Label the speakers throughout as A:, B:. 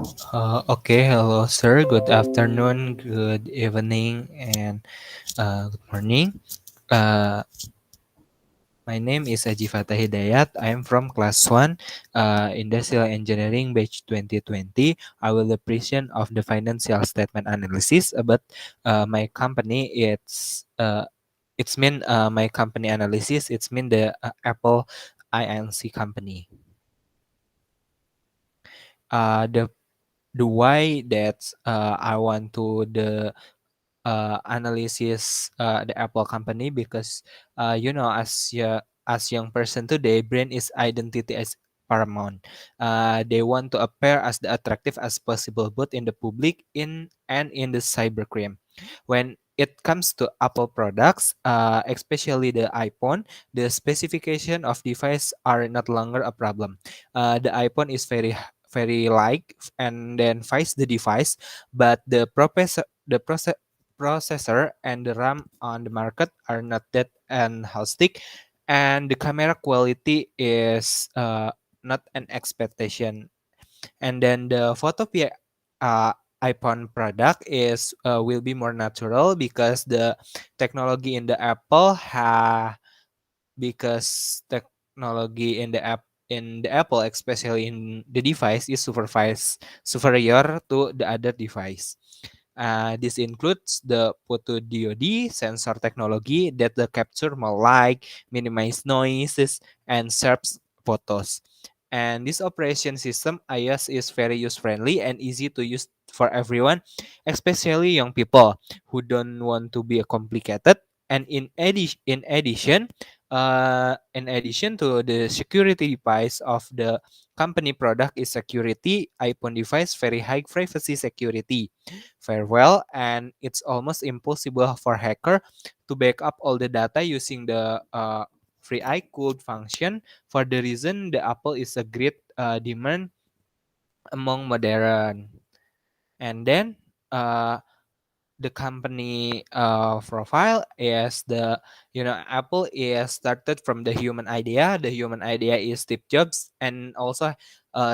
A: Okay, hello, sir. Good afternoon, good evening, and good morning. Uh, my name is Aji Fatah Hidayat. I am from class 1, Industrial Engineering, batch 2020. I will present of the financial statement analysis about my company. It's mean my company analysis. It's mean the Apple Inc. company. The why that I want to the analysis the Apple company because as young person today, brain is identity as paramount. They want to appear as the attractive as possible both in the public in and in the cybercrime. When it comes to Apple products, especially the iPhone, the specification of device are not longer a problem. The iPhone is very like and then vice the device, but the processor and the RAM on the market are not that fantastic, and the camera quality is not an expectation. And then the photopia uh, iPhone product is will be more natural because the technology in the Apple because technology in the Apple, especially in the device, is superior to the other device. This includes the photodiode sensor technology that the capture more light, minimize noises, and sharps photos. And this operation system iOS is very user friendly and easy to use for everyone, especially young people who don't want to be complicated. And in addition to the security device of the company product is security, iPhone device very high privacy security very well, and it's almost impossible for hacker to back up all the data using the free iCloud function. For the reason the Apple is a great demand among modern. And then uh, the company profile is Apple is started from the human idea. The human idea is Steve Jobs, and also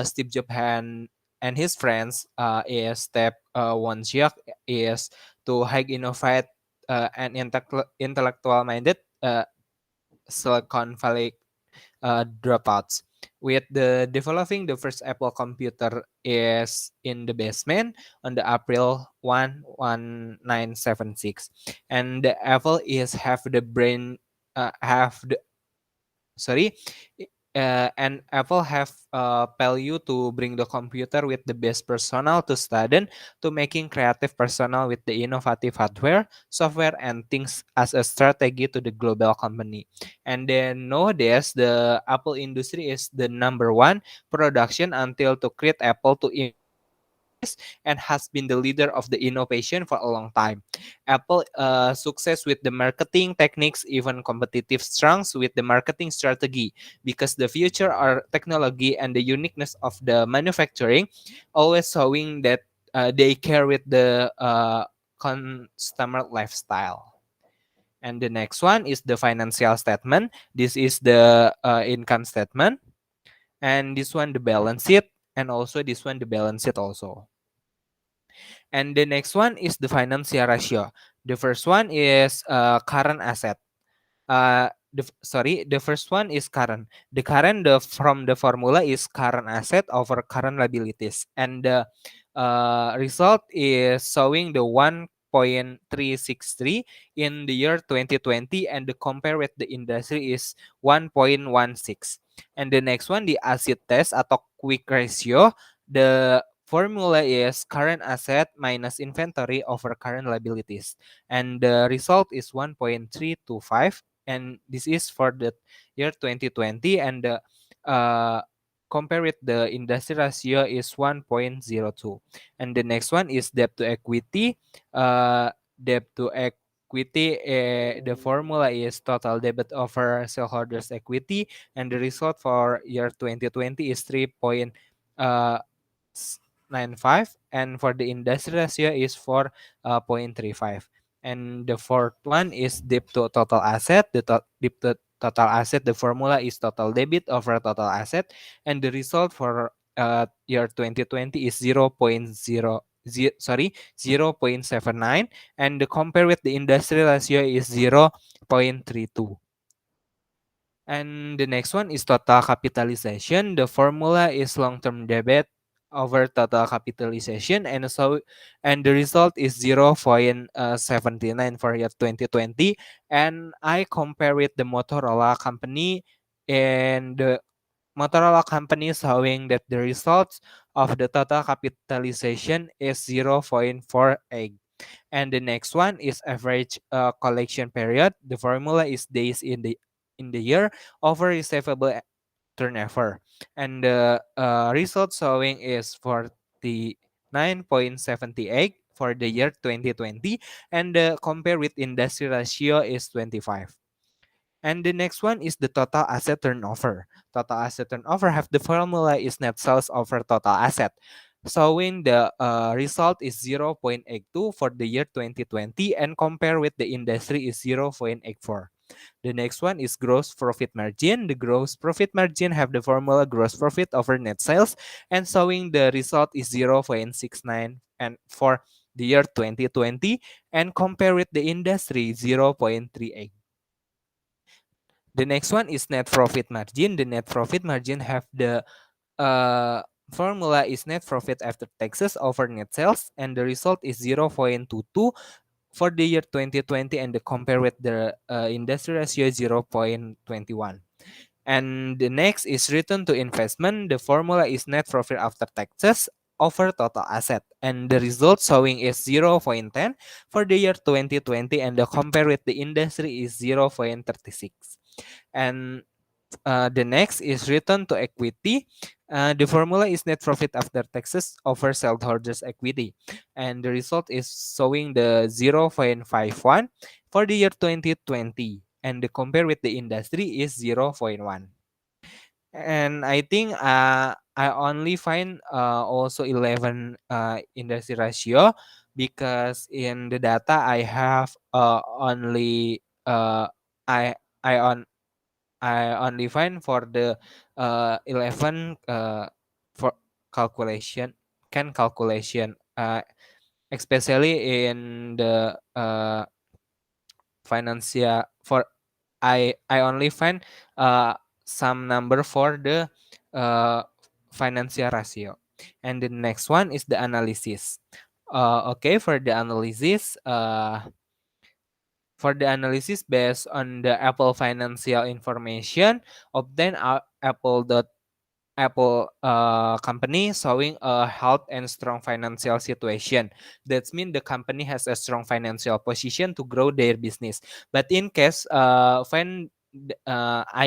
A: Steve Jobs and his friends is step one Jack is to high innovate and intellectual minded Silicon Valley dropouts. With the developing the first Apple computer is in the basement on the April 1, 1976, and the Apple is have the brain have the sorry and Apple have value to bring the computer with the best personnel to student to making creative personnel with the innovative hardware, software, and things as a strategy to the global company. And then nowadays the Apple industry is the number one production until to create Apple to and has been the leader of the innovation for a long time. Apple success with the marketing techniques, even competitive strengths with the marketing strategy, because the future are technology and the uniqueness of the manufacturing, always showing that they care with the customer lifestyle. And the next one is the financial statement. This is the income statement, and this one the balance sheet, and also this one the balance sheet also. And the next one is the financial ratio. The first one is current asset. The first one is current. The current from the formula is current asset over current liabilities, and the result is showing the 1.363 in the year 2020, and the compare with the industry is 1.16. And the next one, the acid test atau quick ratio. The formula is current asset minus inventory over current liabilities, and the result is 1.325, and this is for the year 2020, and the compare with the industry ratio is 1.02. And the next one is debt to equity. Debt to equity, the formula is total debt over shareholders equity, and the result for year 2020 is 3.95, and for the industry ratio is 4.35. And the fourth one is debt to total asset. Debt to total asset, the formula is total debit over total asset, and the result for year 2020 is 0.79, and the compare with the industry ratio is 0.32. And the next one is total capitalization. The formula is long-term debt over total capitalization, and the result is 0.79 for year 2020. And I compare with the Motorola company, and the Motorola company showing that the results of the total capitalization is 0.48. And the next one is average collection period. The formula is days in the year over receivable turnover, and the result showing is 49.78 for the year 2020, and the compare with industry ratio is 25. And the next one is the total asset turnover. Total asset turnover have the formula is net sales over total asset. Showing the result is 0.82 for the year 2020, and compare with the industry is 0.84. The next one is gross profit margin. The gross profit margin have the formula gross profit over net sales, and showing the result is 0.69 and for the year 2020, and compare with the industry 0.38. The next one is net profit margin. The net profit margin have the uh, formula is net profit after taxes over net sales, and the result is 0.22 for the year 2020, and the compare with the industry ratio 0.21. And the next is return to investment. The formula is net profit after taxes over total asset, and the result showing is 0.10 for the year 2020, and the compare with the industry is 0.36. And the next is return to equity. The formula is net profit after taxes over shareholders' equity, and the result is showing the 0.51 for the year 2020, and the compare with the industry is 0.1. And I think I only find also 11 industry ratio, because in the data I have only I I on I only find for the 11 for calculation calculation, especially in the financial for I only find some number for the uh, financial ratio. And the next one is the analysis. Okay, for the analysis, based on the Apple financial information obtained, Apple company showing a health and strong financial situation. That means the company has a strong financial position to grow their business. But in case I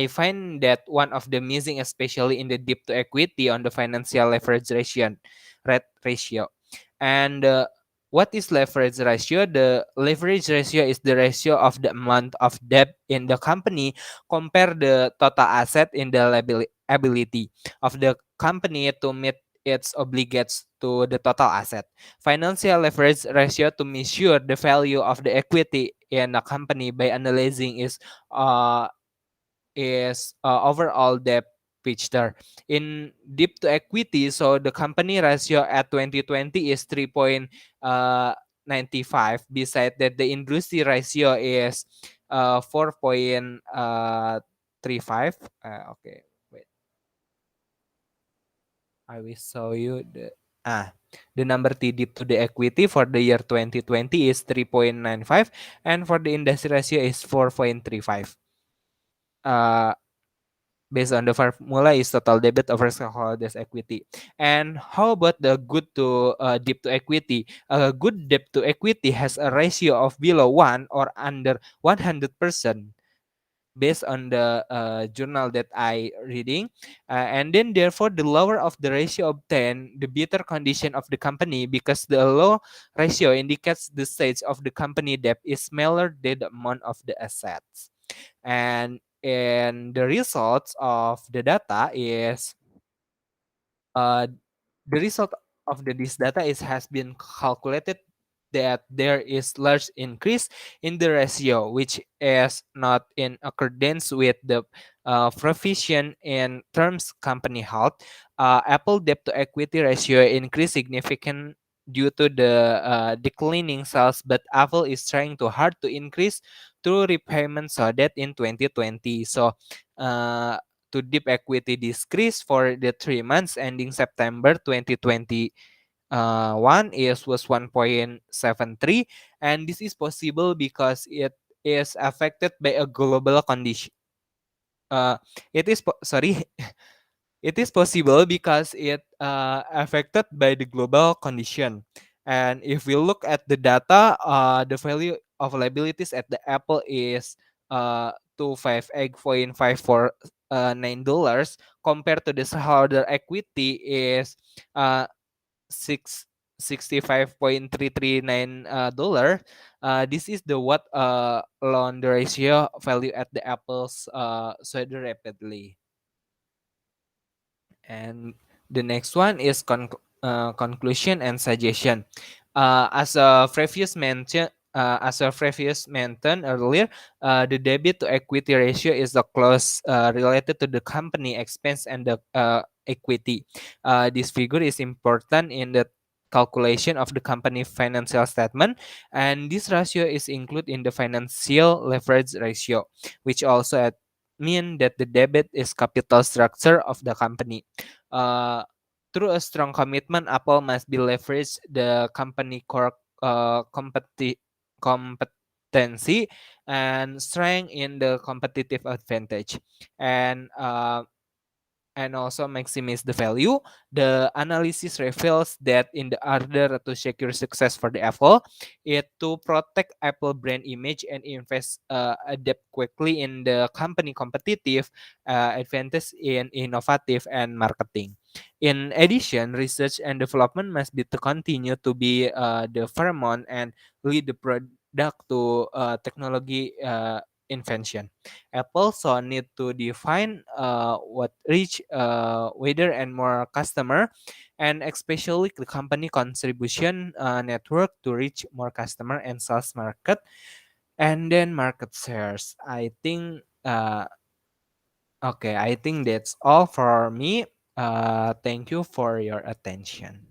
A: find that one of the missing, especially in the debt to equity on the financial leverage ratio. And what is leverage ratio? The leverage ratio is the ratio of the amount of debt in the company compare the total asset in the ability of the company to meet its obligates to the total asset. Financial leverage ratio to measure the value of the equity in a company by analyzing uh, overall debt picture. In debt to equity, so the company ratio at 2020 is 3.95. Beside that, the industry ratio is 4.35. Okay, wait, I will show you the number T debt to the equity for the year 2020 is 3.95, and for the industry ratio is 4.35. Uh, Based on the formula is total debit over shareholders equity. And how about the good to debt to equity? A good debt to equity has a ratio of below 1 or under 100%, based on the journal that I reading. And then therefore the lower of the ratio obtained, the better condition of the company, because the low ratio indicates the stage of the company debt is smaller than the amount of the assets. And the results of the data is uh, the result of this data is has been calculated that there is large increase in the ratio, which is not in accordance with the provision in terms company health. Apple debt to equity ratio increased significant due to the declining sales, but Apple is trying too hard to increase through repayment so that in 2020. So uh, to deep equity decrease for the 3 months ending September 2020 one is was 1.73, and this is possible because it is affected by a global condition. uh, sorry, it is possible because it affected by the global condition. And if we look at the data, the value of liabilities at the Apple is to 58.549 dollars, compared to the shareholder equity is uh, six 65.339 dollar. This is the what loan the ratio value at the Apple's so rapidly. And the next one is conclusion and suggestion. As a previous mentioned earlier, the debit to equity ratio is the close related to the company expense and the equity. This figure is important in the calculation of the company financial statement, and this ratio is included in the financial leverage ratio, which also mean that the debit is capital structure of the company. Uh, Through a strong commitment, Apple must be leverage the company core competency and strength in the competitive advantage. And also maximize the value. The analysis reveals that in the order to secure success for the Apple, it to protect Apple brand image and invest adapt quickly in the company competitive advantage in innovative and marketing. In addition, research and development must be to continue to be the paramount and lead the product to technology invention. Apple so need to define what reach wider and more customer, and especially the company contribution network to reach more customer and sales market, and then market shares. I think that's all for me. Thank you for your attention.